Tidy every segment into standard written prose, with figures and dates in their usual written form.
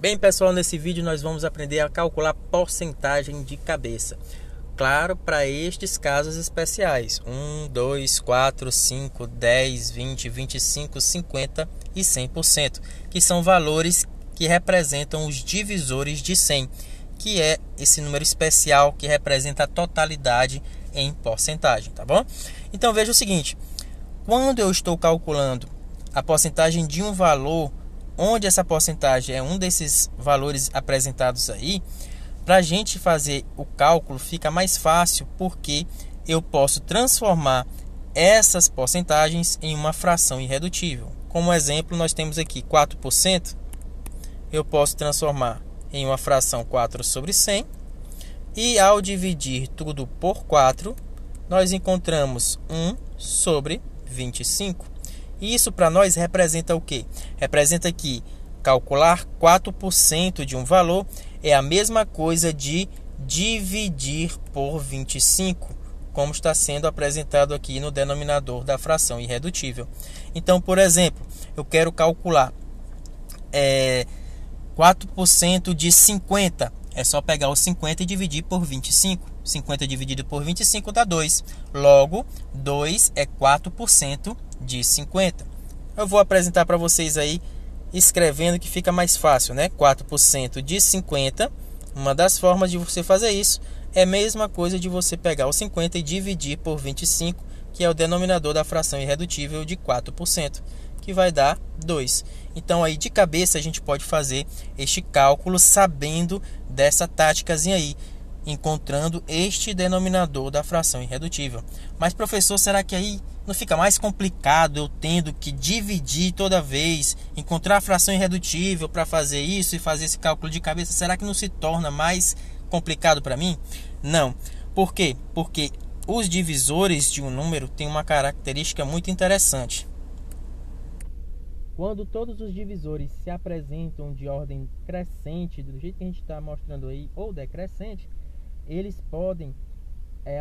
Bem, pessoal, nesse vídeo nós vamos aprender a calcular porcentagem de cabeça. Claro, para estes casos especiais: 1, 2, 4, 5, 10, 20, 25, 50 e 100%, que são valores que representam os divisores de 100, que é esse número especial que representa a totalidade em porcentagem, tá bom? Então veja o seguinte: quando eu estou calculando a porcentagem de um valor, onde essa porcentagem é um desses valores apresentados aí, para a gente fazer o cálculo fica mais fácil, porque eu posso transformar essas porcentagens em uma fração irredutível. Como exemplo, nós temos aqui 4%, eu posso transformar em uma fração 4 sobre 100, e ao dividir tudo por 4, nós encontramos 1 sobre 25. E isso para nós representa o quê? Representa que calcular 4% de um valor é a mesma coisa de dividir por 25, como está sendo apresentado aqui no denominador da fração irredutível. Então, por exemplo, eu quero calcular 4% de 50. É só pegar o 50 e dividir por 25. 50 dividido por 25 dá 2. Logo, 2 é 4% de 50. Eu vou apresentar para vocês aí, escrevendo, que fica mais fácil, né? 4% de 50. Uma das formas de você fazer isso é a mesma coisa de você pegar o 50 e dividir por 25, que é o denominador da fração irredutível de 4%, que vai dar 2. Então aí de cabeça a gente pode fazer este cálculo sabendo dessa táticazinha aí, encontrando este denominador da fração irredutível. Mas, professor, será que aí não fica mais complicado eu tendo que dividir toda vez, encontrar a fração irredutível para fazer isso e fazer esse cálculo de cabeça? Será que não se torna mais complicado para mim? Não. Por quê? Porque os divisores de um número têm uma característica muito interessante. Quando todos os divisores se apresentam de ordem crescente, do jeito que a gente está mostrando aí, ou decrescente, eles podem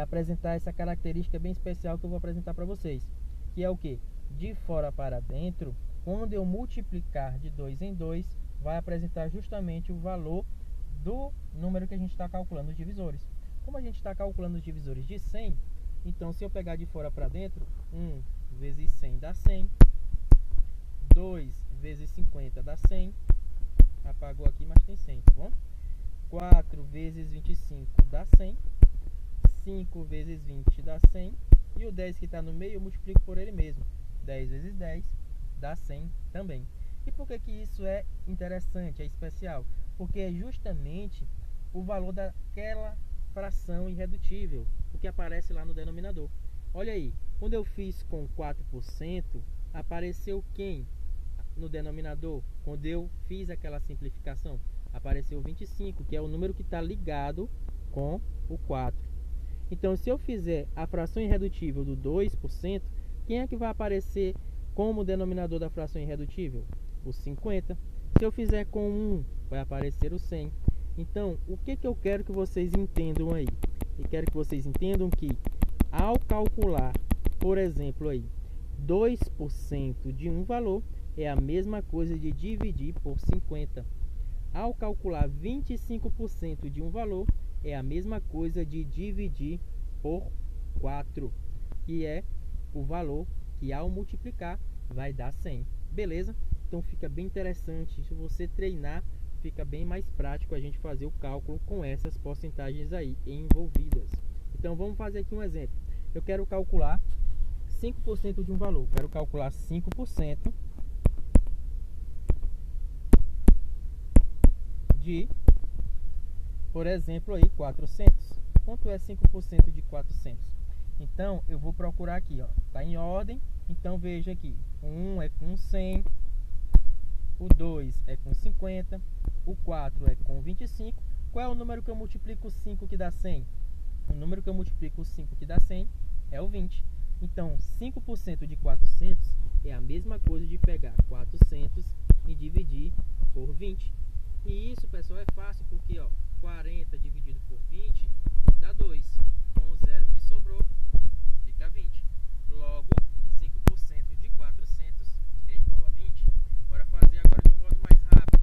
apresentar essa característica bem especial que eu vou apresentar para vocês, que é o que? De fora para dentro, quando eu multiplicar de 2 em 2, vai apresentar justamente o valor do número que a gente está calculando os divisores. Como a gente está calculando os divisores de 100, então se eu pegar de fora para dentro, 1 vezes 100 dá 100, 2 vezes 50 dá 100, apagou aqui, mas tem 100, tá bom? 4 vezes 25 dá 100, 5 vezes 20 dá 100, e o 10 que está no meio eu multiplico por ele mesmo. 10 vezes 10 dá 100 também. E por que isso é interessante, é especial? Porque é justamente o valor daquela fração irredutível, o que aparece lá no denominador. Olha aí, quando eu fiz com 4%, apareceu quem no denominador? Quando eu fiz aquela simplificação, apareceu 25, que é o número que está ligado com o 4. Então, se eu fizer a fração irredutível do 2%, quem é que vai aparecer como denominador da fração irredutível? O 50. Se eu fizer com 1, vai aparecer o 100. Então, o que eu quero que vocês entendam aí? Eu quero que vocês entendam que, ao calcular, por exemplo, aí, 2% de um valor é a mesma coisa de dividir por 50. Ao calcular 25% de um valor, é a mesma coisa de dividir por 4, que é o valor que, ao multiplicar, vai dar 100. Beleza? Então fica bem interessante. Se você treinar, fica bem mais prático a gente fazer o cálculo com essas porcentagens aí envolvidas. Então vamos fazer aqui um exemplo. Eu quero calcular 5% de um valor. Quero calcular 5% de, por exemplo, aí 400. Quanto é 5% de 400? Então, eu vou procurar aqui, ó. Tá em ordem. Então, veja aqui. O 1 é com 100. O 2 é com 50. O 4 é com 25. Qual é o número que eu multiplico 5 que dá 100? O número que eu multiplico 5 que dá 100 é o 20. Então, 5% de 400 é a mesma coisa de pegar 400 e dividir por 20. E isso, pessoal, é fácil porque, ó, 40 dividido por 20 dá 2. Com o zero que sobrou, fica 20. Logo, 5% de 400 é igual a 20. Bora fazer agora de um modo mais rápido.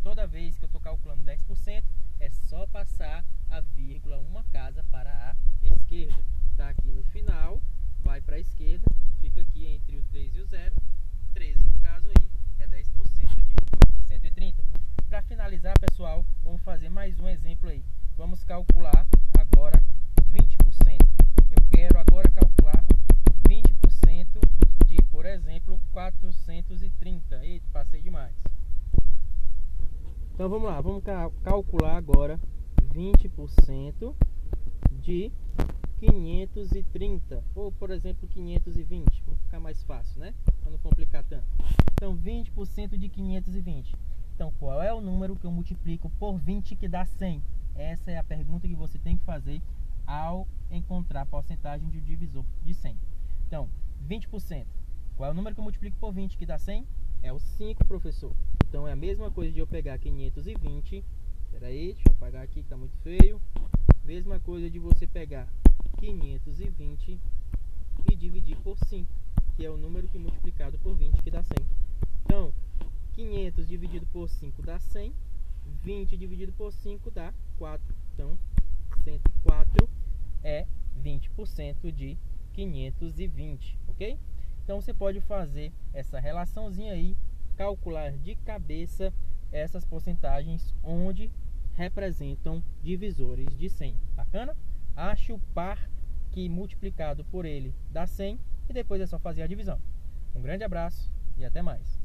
toda vez que eu estou calculando 10%, é só passar a vírgula uma casa para a esquerda. Está aqui no final, vai para a esquerda, fica aqui entre o 3 e o 0. 13 no caso aí é 10% de 130. Para finalizar, pessoal, vamos fazer mais um exemplo aí. Vamos calcular agora 20%. Eu quero agora calcular 20% de, por exemplo, 430. Eita, passei demais. Então vamos lá, vamos calcular agora 20% de 530, ou por exemplo 520, vamos ficar mais fácil, né? Para não complicar tanto. Então 20% de 520. Então qual é o número que eu multiplico por 20 que dá 100? Essa é a pergunta que você tem que fazer ao encontrar a porcentagem de um divisor de 100. Então 20%, qual é o número que eu multiplico por 20 que dá 100? É o 5, professor. Então é a mesma coisa de eu pegar 520, espera aí, deixa eu apagar aqui que está muito feio. Mesma coisa de você pegar 520 e dividir por 5, que é o número que multiplicado por 20 que dá 100. Então, 500 dividido por 5 dá 100, 20 dividido por 5 dá 4. Então, 104 é 20% de 520, ok? Então, você pode fazer essa relaçãozinha aí, calcular de cabeça essas porcentagens onde representam divisores de 100. Bacana? Ache o par que multiplicado por ele dá 100 e depois é só fazer a divisão. Um grande abraço e até mais.